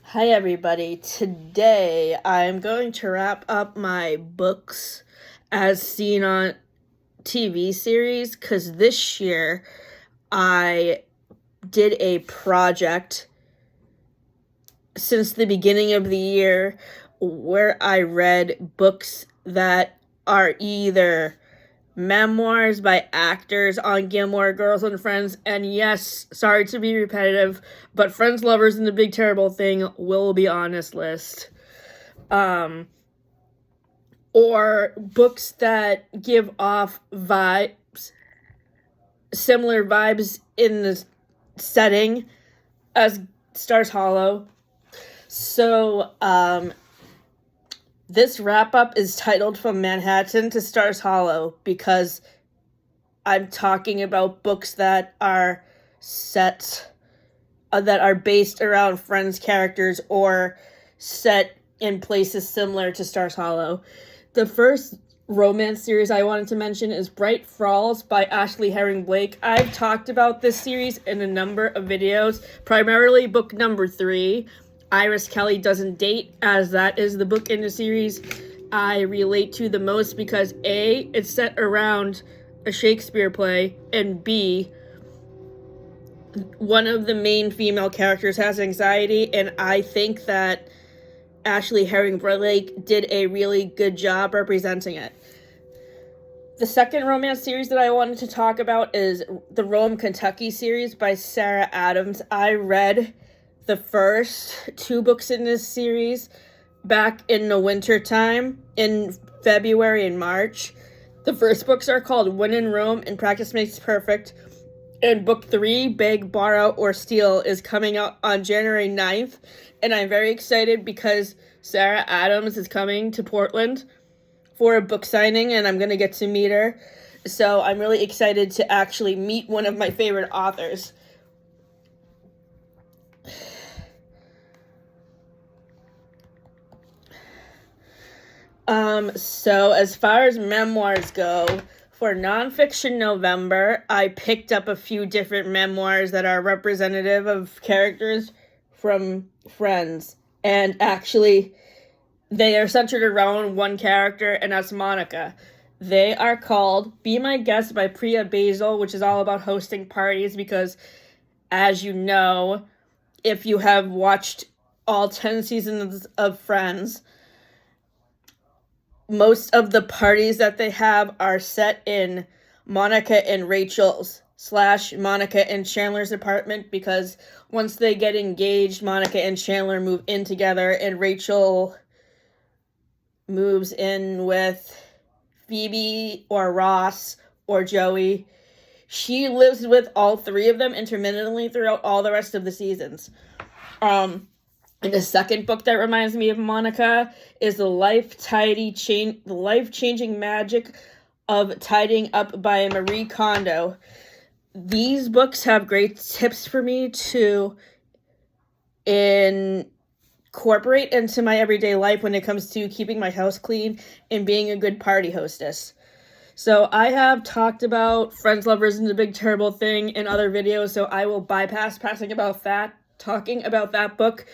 Hi everybody. Today I'm going to wrap up my books as seen on TV series because this year I did a project since the beginning of the year where I read books that are either memoirs by actors on Gilmore Girls and Friends, and yes, sorry to be repetitive, but Friends, Lovers, and the Big Terrible Thing will be on this list. Or books that give off similar vibes in the setting as Stars Hollow. So, this wrap-up is titled From Manhattan to Stars Hollow because I'm talking about books that are that are based around Friends characters or set in places similar to Stars Hollow. The first romance series I wanted to mention is Bright Falls by Ashley Herring Blake. I've talked about this series in a number of videos, primarily book number 3, Iris Kelly Doesn't Date, as that is the book in the series I relate to the most because A, it's set around a Shakespeare play, and B, one of the main female characters has anxiety, and I think that Ashley Herring Blake did a really good job representing it. The second romance series that I wanted to talk about is the Rome, Kentucky series by Sarah Adams. I read the first 2 books in this series back in the winter time in February and March. The first books are called When in Rome and Practice Makes Perfect. And book 3, Beg, Borrow, or Steal, is coming out on January 9th. And I'm very excited because Sarah Adams is coming to Portland for a book signing and I'm going to get to meet her. So I'm really excited to actually meet one of my favorite authors. So as far as memoirs go, for nonfiction November, I picked up a few different memoirs that are representative of characters from Friends. And actually, they are centered around one character, and that's Monica. They are called Be My Guest by Priya Basil, which is all about hosting parties because, as you know, if you have watched all 10 seasons of Friends, most of the parties that they have are set in Monica and Rachel's / Monica and Chandler's apartment because once they get engaged, Monica and Chandler move in together and Rachel moves in with Phoebe or Ross or Joey. She lives with all 3 of them intermittently throughout all the rest of the seasons. And the second book that reminds me of Monica is The Life-Changing Magic of Tidying Up by Marie Kondo. These books have great tips for me to incorporate into my everyday life when it comes to keeping my house clean and being a good party hostess. So I have talked about Friends, Lovers, and the Big Terrible Thing in other videos, so I will bypass talking about that book.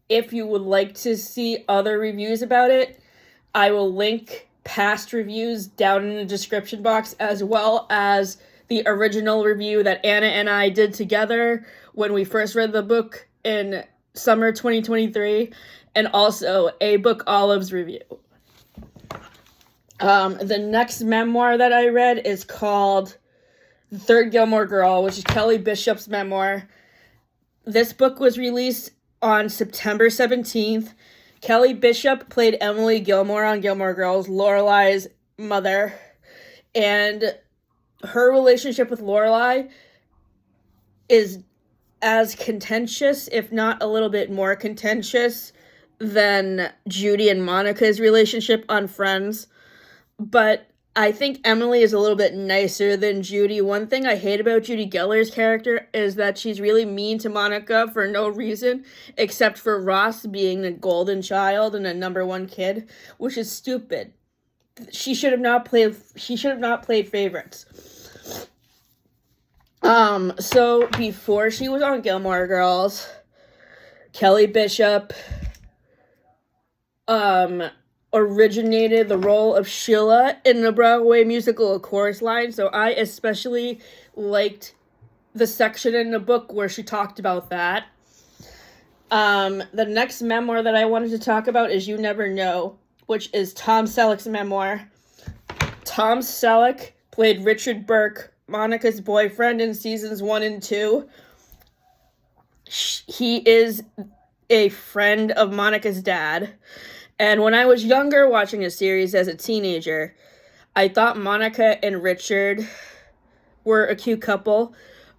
If you would like to see other reviews about it, I will link past reviews down in the description box, as well as the original review that Anna and I did together when we first read the book in summer 2023, and also a Bookolive's review. The next memoir that I read is called The Third Gilmore Girl, which is Kelly Bishop's memoir. This book was released on September 17th. Kelly Bishop played Emily Gilmore on Gilmore Girls, Lorelai's mother, and her relationship with Lorelai is as contentious, if not a little bit more contentious, than Judy and Monica's relationship on Friends. But I think Emily is a little bit nicer than Judy. One thing I hate about Judy Geller's character is that she's really mean to Monica for no reason, except for Ross being the golden child and a number 1 kid, which is stupid. She should have not played favorites. So before she was on Gilmore Girls, Kelly Bishop originated the role of Sheila in the Broadway musical A Chorus Line, so I especially liked the section in the book where she talked about that. The next memoir that I wanted to talk about is You Never Know, which is Tom Selleck's memoir. Tom Selleck played Richard Burke, Monica's boyfriend in seasons 1 and 2. He is a friend of Monica's dad. And when I was younger, watching the series as a teenager, I thought Monica and Richard were a cute couple.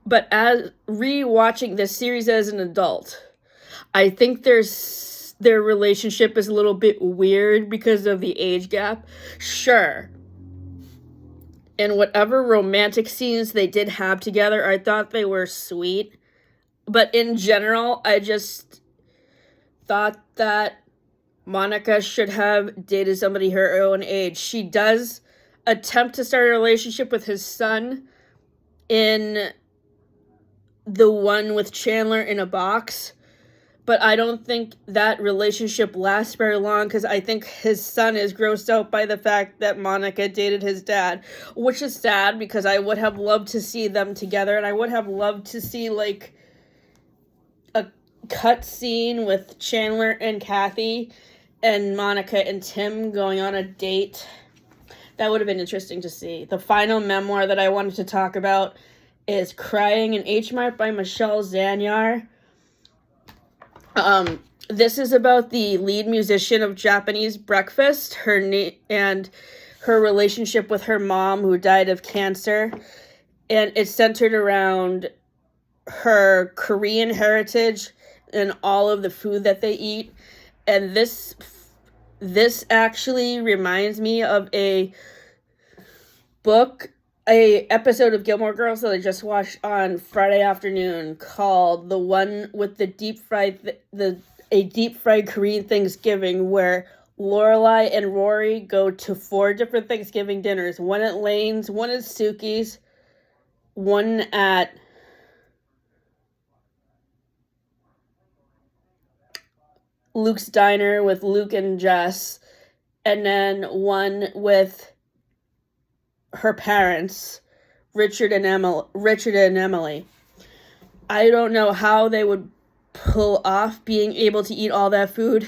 But as re-watching this series as an adult, I think their relationship is a little bit weird because of the age gap. Sure. And whatever romantic scenes they did have together, I thought they were sweet. But in general, I just thought that Monica should have dated somebody her own age. She does attempt to start a relationship with his son in the one with Chandler in a box. But I don't think that relationship lasts very long because I think his son is grossed out by the fact that Monica dated his dad, which is sad because I would have loved to see them together, and I would have loved to see like a cut scene with Chandler and Kathy and Monica and Tim going on a date. That would have been interesting to see. The final memoir that I wanted to talk about is Crying in H Mart by Michelle Zanyar. This is about the lead musician of Japanese Breakfast, and her relationship with her mom who died of cancer. And it's centered around her Korean heritage and all of the food that they eat. And this actually reminds me of a episode of Gilmore Girls that I just watched on Friday afternoon called the one with the deep fried Korean Thanksgiving, where Lorelai and Rory go to 4 different Thanksgiving dinners. One at Lane's, one at Suki's, one at Luke's Diner with Luke and Jess, and then one with her parents, Richard and Emily. I don't know how they would pull off being able to eat all that food.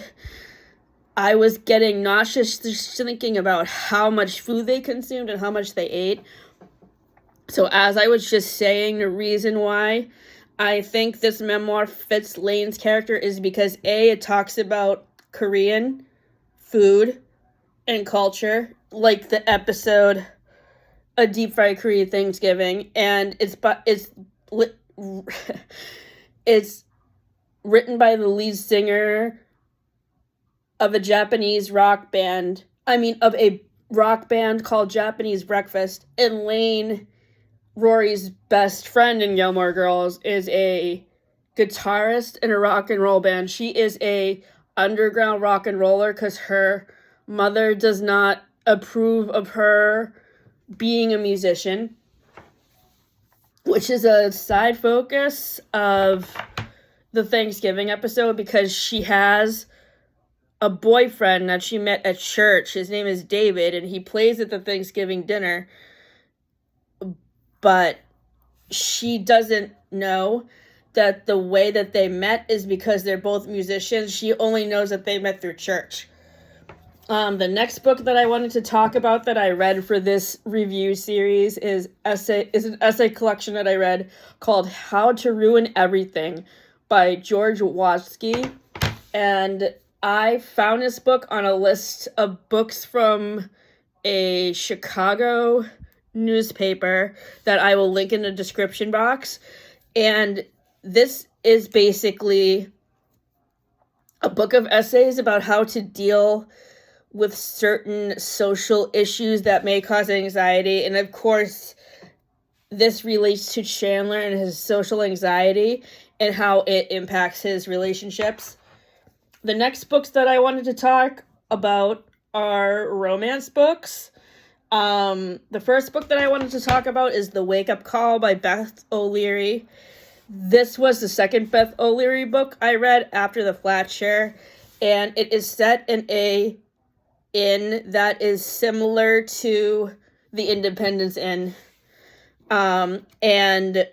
I was getting nauseous just thinking about how much food they consumed and how much they ate. So as I was just saying, the reason why I think this memoir fits Lane's character is because A, it talks about Korean food and culture, like the episode A Deep Fried Korean Thanksgiving, and it's written by the lead singer of a Japanese rock band. Of a rock band called Japanese Breakfast. And Lane, Rory's best friend in Gilmore Girls, is a guitarist in a rock and roll band. She is a underground rock and roller because her mother does not approve of her being a musician, which is a side focus of the Thanksgiving episode because she has a boyfriend that she met at church. His name is David, and he plays at the Thanksgiving dinner, but she doesn't know that the way that they met is because they're both musicians. She only knows that they met through church. The next book that I wanted to talk about that I read for this review series is an essay collection that I read called How to Ruin Everything by George Watsky. And I found this book on a list of books from a Chicago newspaper that I will link in the description box. And this is basically a book of essays about how to deal with certain social issues that may cause anxiety. And of course, this relates to Chandler and his social anxiety and how it impacts his relationships. The next books that I wanted to talk about are romance books. The first book that I wanted to talk about is The Wake Up Call by Beth O'Leary. This was the second Beth O'Leary book I read after The Flat Share, and it is set in a inn that is similar to the Independence Inn. And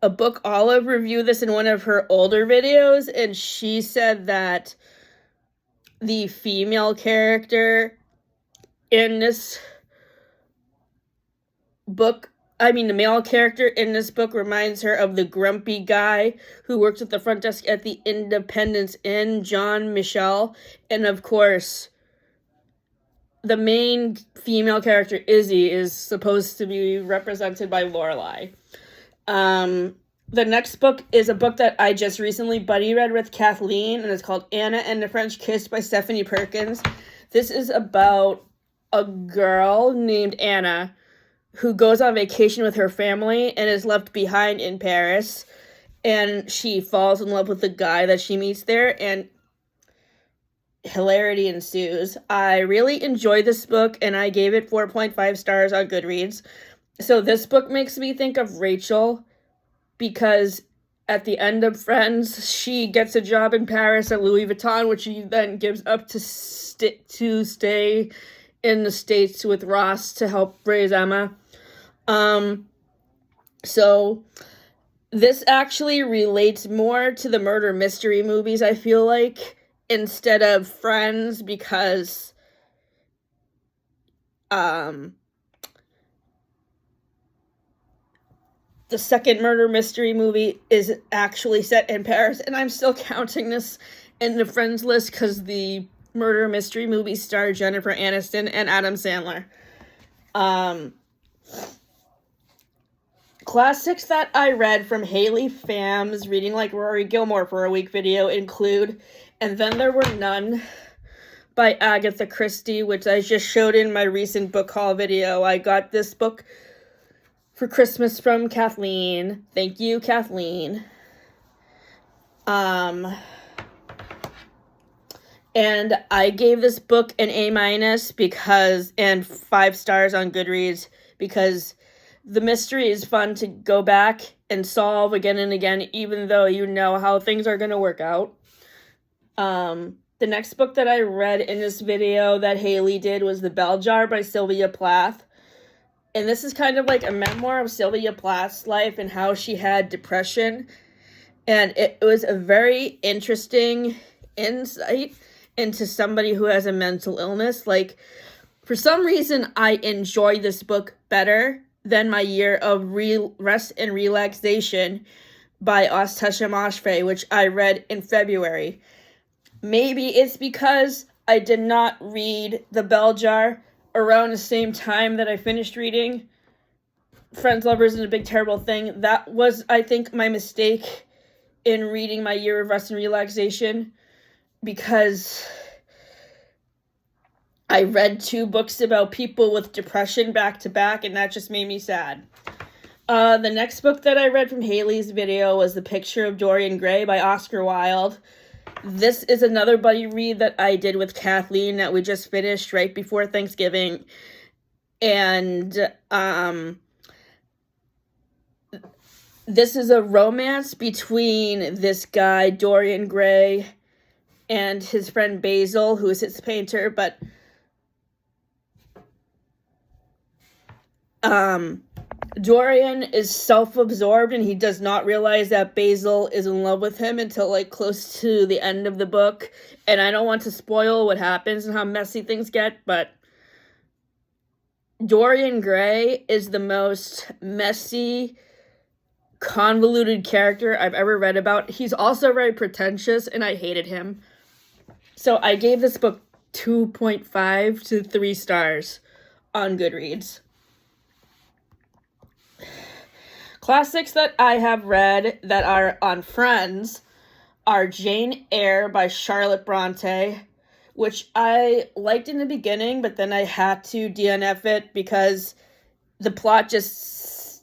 Abookolive reviewed this in one of her older videos, and she said that the female character in this book, the male character in this book reminds her of the grumpy guy who works at the front desk at the Independence Inn, John Michel. And of course, the main female character, Izzy, is supposed to be represented by Lorelai. The next book is a book that I just recently buddy read with Kathleen, and it's called Anna and the French Kiss by Stephanie Perkins. This is about a girl named Anna who goes on vacation with her family and is left behind in Paris, and she falls in love with the guy that she meets there, and hilarity ensues. I really enjoyed this book, and I gave it 4.5 stars on Goodreads. So this book makes me think of Rachel, because at the end of Friends, she gets a job in Paris at Louis Vuitton, which she then gives up to stay in the States with Ross to help raise Emma. So this actually relates more to the murder mystery movies, I feel like, instead of Friends, because the second murder mystery movie is actually set in Paris, and I'm still counting this in the Friends list because the murder mystery movie star Jennifer Aniston and Adam Sandler. Classics that I read from Haley Pham's Reading Like Rory Gilmore for a Week video include And Then There Were None by Agatha Christie, which I just showed in my recent book haul video. I got this book for Christmas from Kathleen. Thank you, Kathleen. And I gave this book an A- because, and 5 stars on Goodreads, because the mystery is fun to go back and solve again and again, even though you know how things are going to work out. The next book that I read in this video that Haley did was The Bell Jar by Sylvia Plath. And this is kind of like a memoir of Sylvia Plath's life and how she had depression. And it was a very interesting insight into somebody who has a mental illness. Like, for some reason, I enjoyed this book better than My Year of Rest and Relaxation by Ostesha Moshfegh, which I read in February. Maybe it's because I did not read The Bell Jar around the same time that I finished reading Friends, Lovers, and a Big Terrible Thing. That was, I think, my mistake in reading My Year of Rest and Relaxation, because I read 2 books about people with depression back to back, and that just made me sad. The next book that I read from Haley's video was The Picture of Dorian Gray by Oscar Wilde. This is another buddy read that I did with Kathleen that we just finished right before Thanksgiving. And this is a romance between this guy, Dorian Gray, and his friend Basil, who is his painter, but Dorian is self-absorbed, and he does not realize that Basil is in love with him until, like, close to the end of the book. And I don't want to spoil what happens and how messy things get, but Dorian Gray is the most messy, convoluted character I've ever read about. He's also very pretentious, and I hated him. So I gave this book 2.5 to 3 stars on Goodreads. Classics that I have read that are on Friends are Jane Eyre by Charlotte Bronte, which I liked in the beginning, but then I had to DNF it because the plot just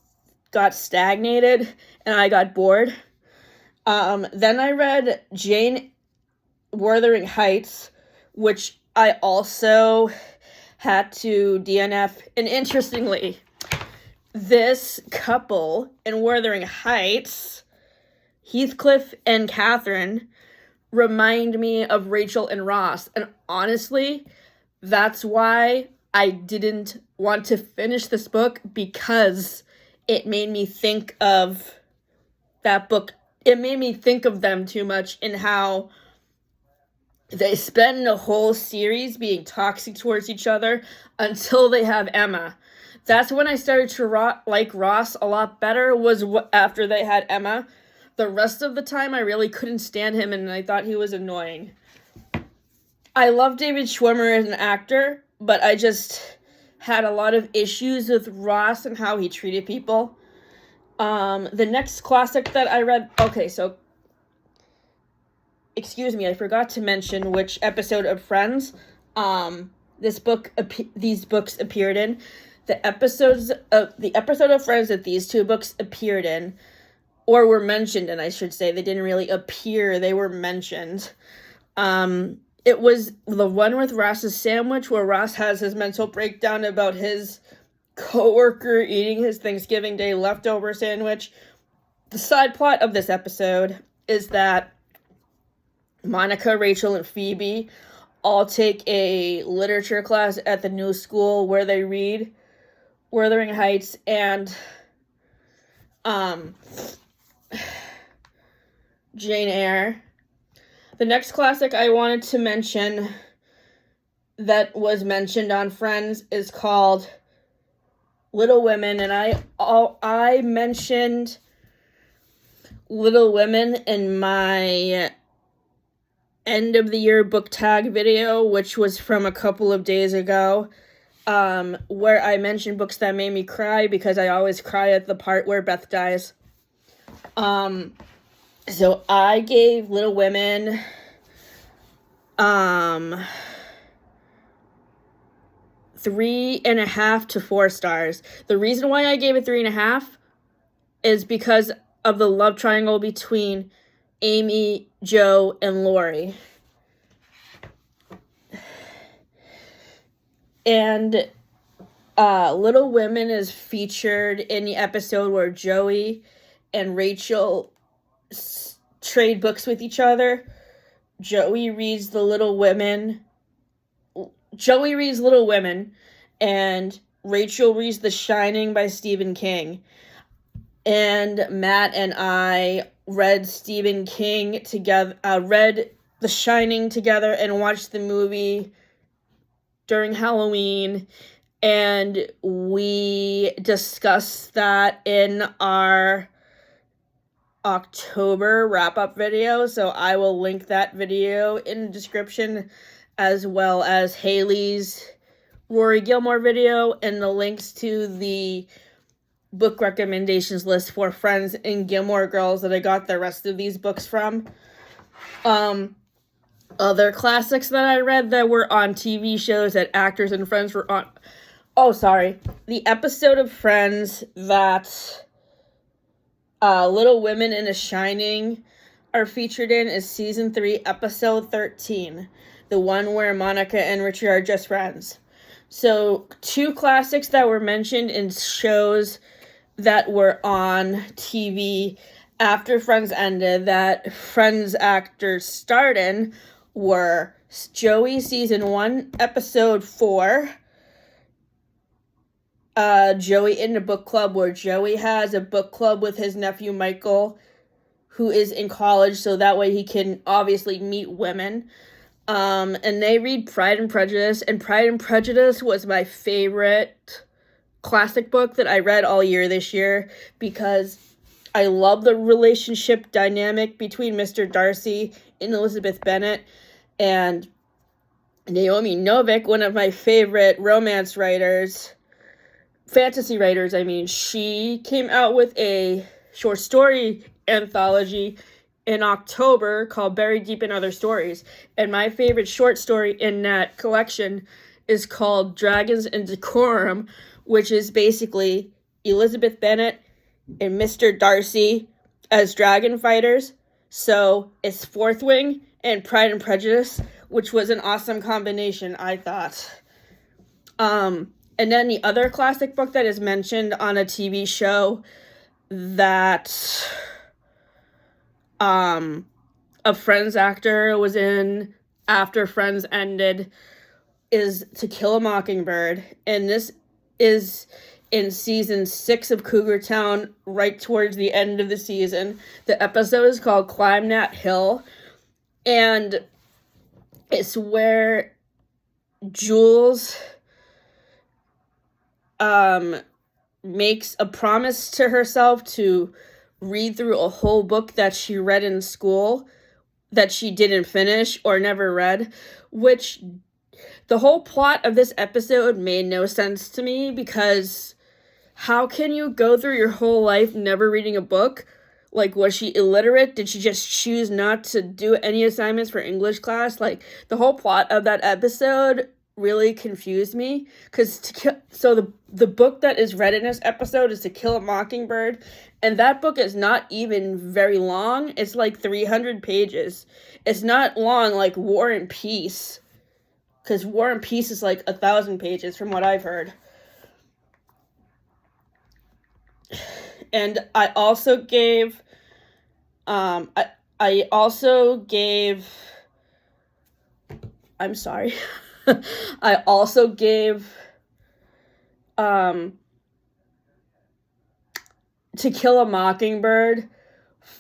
got stagnated and I got bored. Then I read Jane Wuthering Heights, which I also had to DNF. And interestingly, this couple in Wuthering Heights, Heathcliff and Catherine, remind me of Rachel and Ross. And honestly, that's why I didn't want to finish this book, because it made me think of that book. It made me think of them too much, and how they spend a whole series being toxic towards each other until they have Emma. That's when I started to like Ross a lot better, was after they had Emma. The rest of the time, I really couldn't stand him, and I thought he was annoying. I love David Schwimmer as an actor, but I just had a lot of issues with Ross and how he treated people. The next classic that I read... Okay, so... Excuse me, I forgot to mention which episode of Friends these books appeared in. The episode of Friends that these two books appeared in, or were mentioned in, I should say. They didn't really appear, they were mentioned. It was the one with Ross's sandwich, where Ross has his mental breakdown about his coworker eating his Thanksgiving Day leftover sandwich. The side plot of this episode is that Monica, Rachel, and Phoebe all take a literature class at the new school where they read Wuthering Heights and Jane Eyre. The next classic I wanted to mention that was mentioned on Friends is called Little Women, and I mentioned Little Women in my end of the year book tag video, which was from a couple of days ago, where I mentioned books that made me cry, because I always cry at the part where Beth dies. So I gave Little Women 3.5 to 4 stars. The reason why I gave it 3.5 is because of the love triangle between Amy, Jo, and Rory. And Little Women is featured in the episode where Joey and Rachel trade books with each other. Joey reads Little Women, and Rachel reads The Shining by Stephen King. And Matt and I read Stephen King together, read The Shining together, and watched the movie during Halloween, and we discussed that in our October wrap-up video, so I will link that video in the description, as well as Haley's Rory Gilmore video and the links to the book recommendations list for Friends and Gilmore Girls that I got the rest of these books from. Other classics that I read that were on TV shows that actors and friends were on. Oh, sorry. The episode of Friends that Little Women in The Shining are featured in is season 3, episode 13. The one where Monica and Richard are just friends. So, 2 classics that were mentioned in shows that were on TV after Friends ended that Friends actors starred in were Joey season 1, episode 4. Joey in the book club, where Joey has a book club with his nephew Michael, who is in college, so that way he can obviously meet women. And they read Pride and Prejudice, and Pride and Prejudice was my favorite classic book that I read all year this year, because I love the relationship dynamic between Mr. Darcy and Elizabeth Bennet, and Naomi Novik, one of my favorite romance writers, fantasy writers, she came out with a short story anthology in October called Buried Deep in Other Stories, and my favorite short story in that collection is called Dragons and Decorum, which is basically Elizabeth Bennet and Mr. Darcy as dragon fighters. So it's Fourth Wing and Pride and Prejudice, which was an awesome combination, I thought. And then the other classic book that is mentioned on a TV show that a Friends actor was in after Friends ended is To Kill a Mockingbird. And this is in season 6 of Cougar Town, right towards the end of the season. The episode is called Climb That Hill. And it's where Jules makes a promise to herself to read through a whole book that she read in school that she didn't finish or never read, which the whole plot of this episode made no sense to me, because how can you go through your whole life never reading a book? Like, was she illiterate? Did she just choose not to do any assignments for English class? Like, the whole plot of that episode really confused me, because the book that is read in this episode is To Kill a Mockingbird, and that book is not even very long. It's like 300 pages. It's not long like War and Peace, because War and Peace is like 1,000 pages from what I've heard. And I also gave I'm sorry. I also gave To Kill a Mockingbird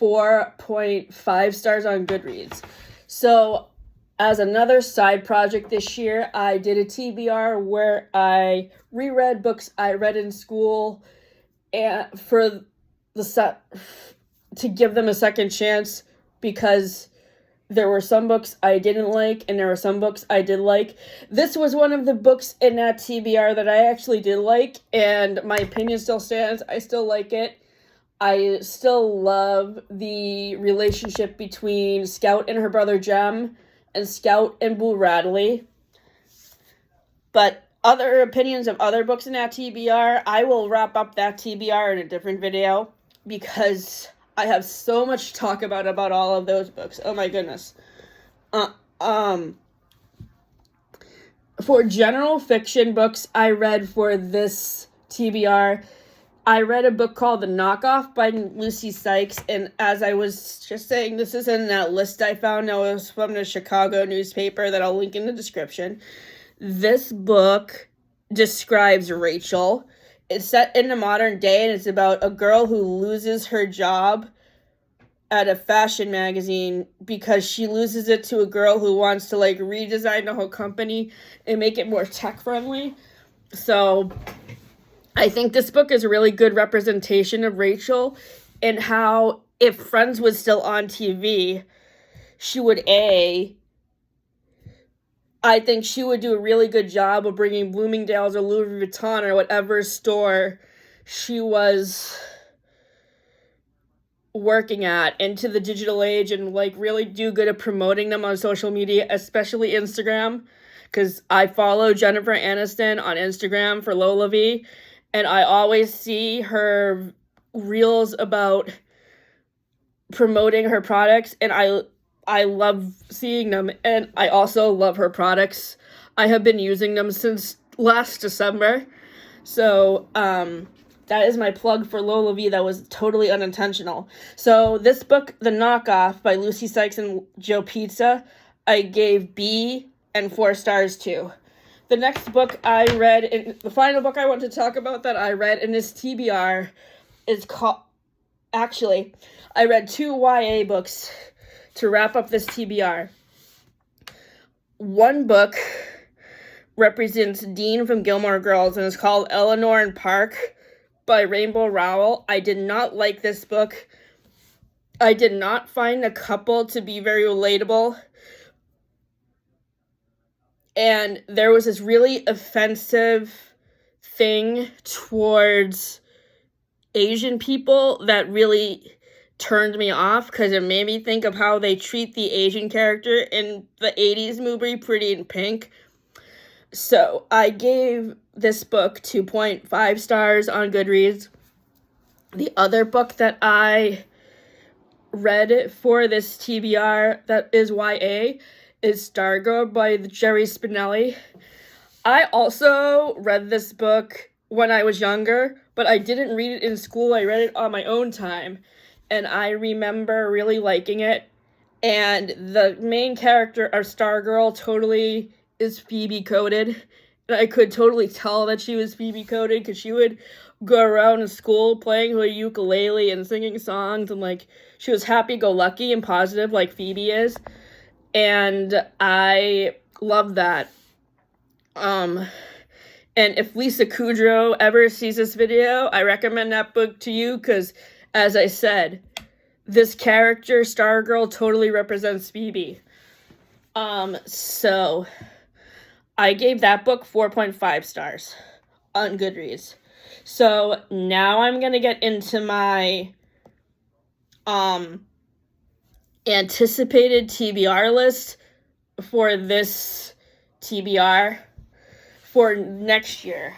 4.5 stars on Goodreads. So, as another side project this year, I did a TBR where I reread books I read in school and to give them a second chance, because there were some books I didn't like and there were some books I did like. This was one of the books in that TBR that I actually did like, and my opinion still stands. I still like it. I still love the relationship between Scout and her brother Jem, and Scout and Boo Radley. But other opinions of other books in that TBR, I will wrap up that TBR in a different video, because I have so much to talk about all of those books. Oh my goodness. For general fiction books I read for this TBR, I read a book called The Knockoff by Lucy Sykes, and as I was just saying, this is in that list I found that was from the Chicago newspaper that I'll link in the description. This book describes Rachel. It's set in the modern day, and it's about a girl who loses her job at a fashion magazine because she loses it to a girl who wants to, like, redesign the whole company and make it more tech-friendly. So I think this book is a really good representation of Rachel, and how, if Friends was still on TV, I think she would do a really good job of bringing Bloomingdale's or Louis Vuitton or whatever store she was working at into the digital age, and like really do good at promoting them on social media, especially Instagram, because I follow Jennifer Aniston on Instagram for Lola V, and I always see her reels about promoting her products, and I love seeing them, and I also love her products. I have been using them since last December. So, that is my plug for Lola V. That was totally unintentional. So, this book, The Knockoff by Lucy Sykes and Joe Pizza, I gave B and 4 stars to. The next book I read, the final book I want to talk about that I read in this TBR is called, actually, I read 2 YA books to wrap up this TBR. One book represents Dean from Gilmore Girls, and it's called Eleanor and Park by Rainbow Rowell. I did not like this book. I did not find the couple to be very relatable. And there was this really offensive thing towards Asian people that really turned me off, because it made me think of how they treat the Asian character in the 80s movie Pretty in Pink. So I gave this book 2.5 stars on Goodreads. The other book that I read for this TBR that is YA is Stargirl by Jerry Spinelli. I also read this book when I was younger, but I didn't read it in school. I read it on my own time, and I remember really liking it. And the main character, our Stargirl, totally is Phoebe coded. And I could totally tell that she was Phoebe coded because she would go around in school playing her ukulele and singing songs, and like she was happy-go-lucky and positive like Phoebe is. And I love that. And if Lisa Kudrow ever sees this video, I recommend that book to you because, as I said, this character, Stargirl, totally represents Phoebe. So I gave that book 4.5 stars on Goodreads. So now I'm gonna get into my anticipated TBR list for this TBR for next year.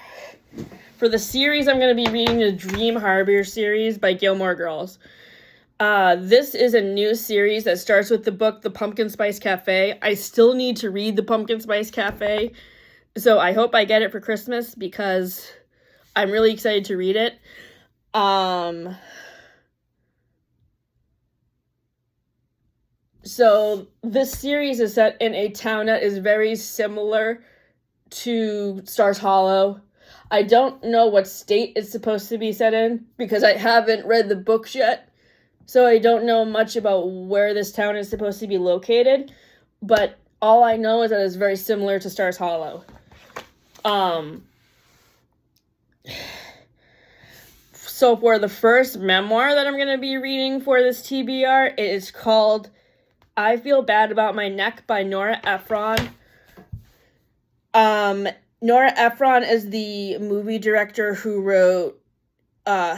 For the series, I'm going to be reading the Dream Harbor series by Gilmore Girls. This is a new series that starts with the book The Pumpkin Spice Cafe. I still need to read The Pumpkin Spice Cafe, so I hope I get it for Christmas because I'm really excited to read it. So this series is set in a town that is very similar to Stars Hollow. I don't know what state it's supposed to be set in because I haven't read the books yet. So I don't know much about where this town is supposed to be located. But all I know is that it's very similar to Stars Hollow. So for the first memoir that I'm going to be reading for this TBR, it is called I Feel Bad About My Neck by Nora Ephron. Nora Ephron is the movie director who wrote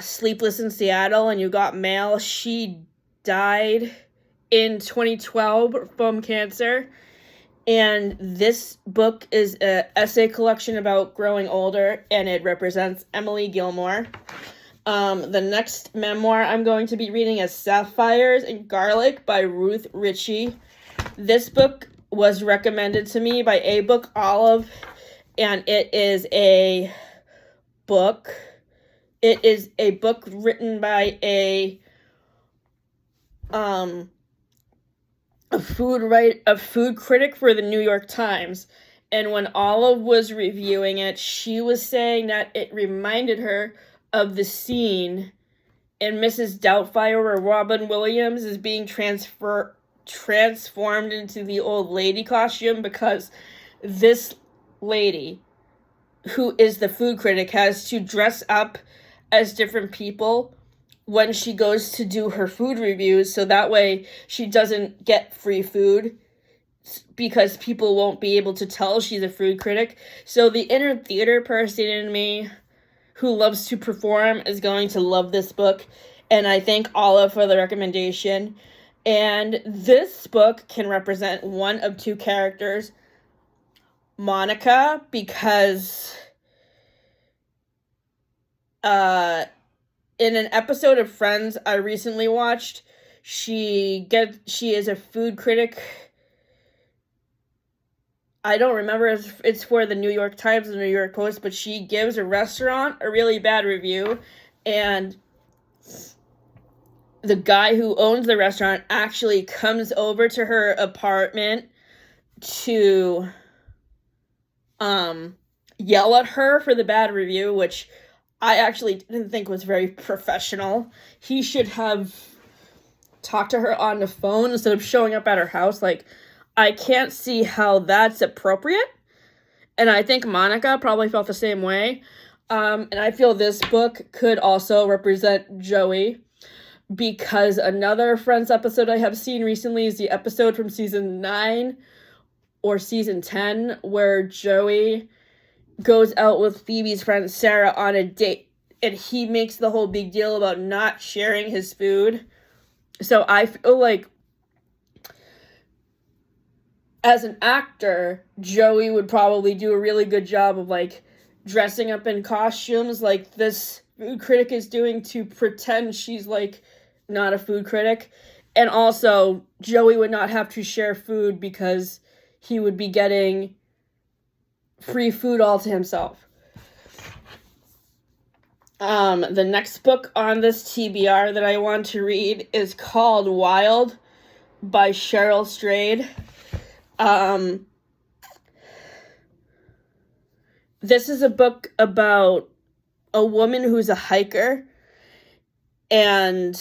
Sleepless in Seattle and You Got Mail. She died in 2012 from cancer. And this book is an essay collection about growing older, and it represents Emily Gilmore. The next memoir I'm going to be reading is Sapphires and Garlic by Ruth Ritchie. This book was recommended to me by ABookOlive, and it is a book. It is a book written by a food critic for the New York Times. And when Olive was reviewing it, she was saying that it reminded her of the scene in Mrs. Doubtfire where Robin Williams is being transformed into the old lady costume, because this lady, who is the food critic, has to dress up as different people when she goes to do her food reviews, so that way she doesn't get free food because people won't be able to tell she's a food critic. So the inner theater person in me who loves to perform is going to love this book, and I thank Olive for the recommendation. And this book can represent one of two characters, Monica, because in an episode of Friends I recently watched, she is a food critic. I don't remember if it's for the New York Times or the New York Post, but she gives a restaurant a really bad review, and the guy who owns the restaurant actually comes over to her apartment to yell at her for the bad review, which I actually didn't think was very professional. He should have talked to her on the phone instead of showing up at her house. Like, I can't see how that's appropriate. And I think Monica probably felt the same way. And I feel this book could also represent Joey, because another Friends episode I have seen recently is the episode from season 9 or season 10 where Joey goes out with Phoebe's friend Sarah on a date, and he makes the whole big deal about not sharing his food. So I feel like as an actor, Joey would probably do a really good job of like dressing up in costumes like this food critic is doing to pretend she's like not a food critic. And also Joey would not have to share food because he would be getting free food all to himself. The next book on this TBR that I want to read is called Wild by Cheryl Strayed. This is a book about a woman who's a hiker, and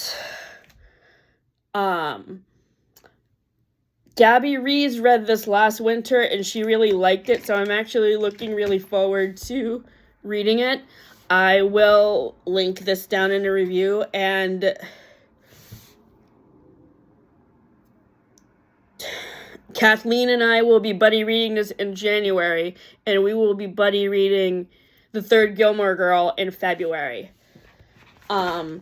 Gabby Rees read this last winter and she really liked it, so I'm actually looking really forward to reading it. I will link this down in a review, and Kathleen and I will be buddy reading this in January, and we will be buddy reading The Third Gilmore Girl in February. The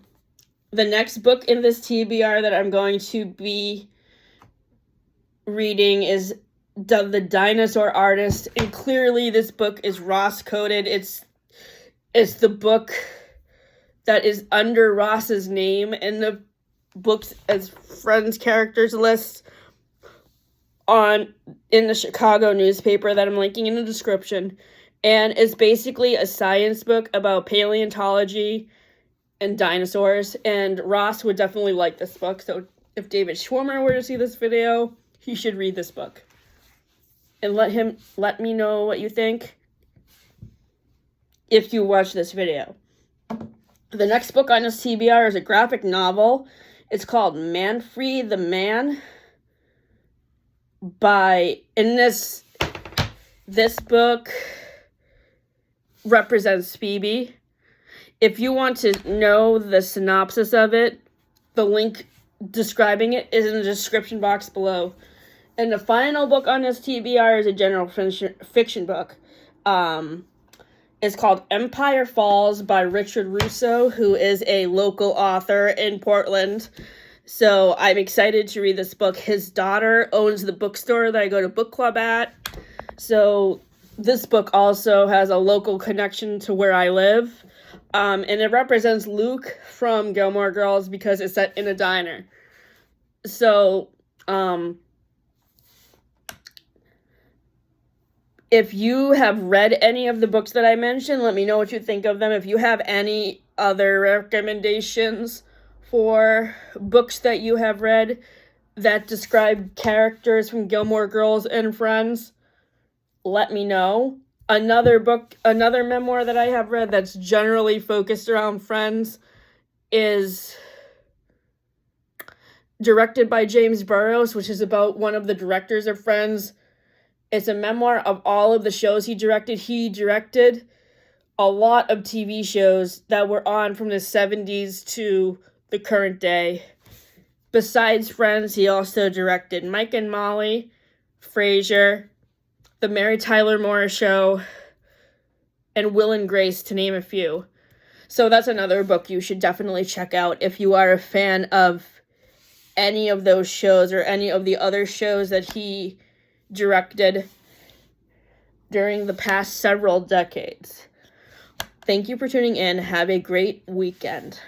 next book in this TBR that I'm going to be reading is The Dinosaur Artist, and clearly this book is Ross coded. It's the book that is under Ross's name in the books as Friends Characters list in the Chicago newspaper that I'm linking in the description. And it's basically a science book about paleontology and dinosaurs, and Ross would definitely like this book. So if David Schwimmer were to see this video, he should read this book. And let me know what you think if you watch this video. The next book on this TBR is a graphic novel. It's called Manfred the Man this book represents Phoebe. If you want to know the synopsis of it, the link describing it is in the description box below. And the final book on this TBR is a general fiction book. It's called Empire Falls by Richard Russo, who is a local author in Portland. So I'm excited to read this book. His daughter owns the bookstore that I go to book club at. So this book also has a local connection to where I live. And it represents Luke from Gilmore Girls because it's set in a diner. So, if you have read any of the books that I mentioned, let me know what you think of them. If you have any other recommendations for books that you have read that describe characters from Gilmore Girls and Friends, let me know. Another memoir that I have read that's generally focused around Friends is directed by James Burrows, which is about one of the directors of Friends. It's a memoir of all of the shows he directed. He directed a lot of TV shows that were on from the 70s to the current day. Besides Friends, he also directed Mike and Molly, Frasier, The Mary Tyler Moore Show, and Will and Grace, to name a few. So that's another book you should definitely check out if you are a fan of any of those shows or any of the other shows that he directed during the past several decades. Thank you for tuning in. Have a great weekend.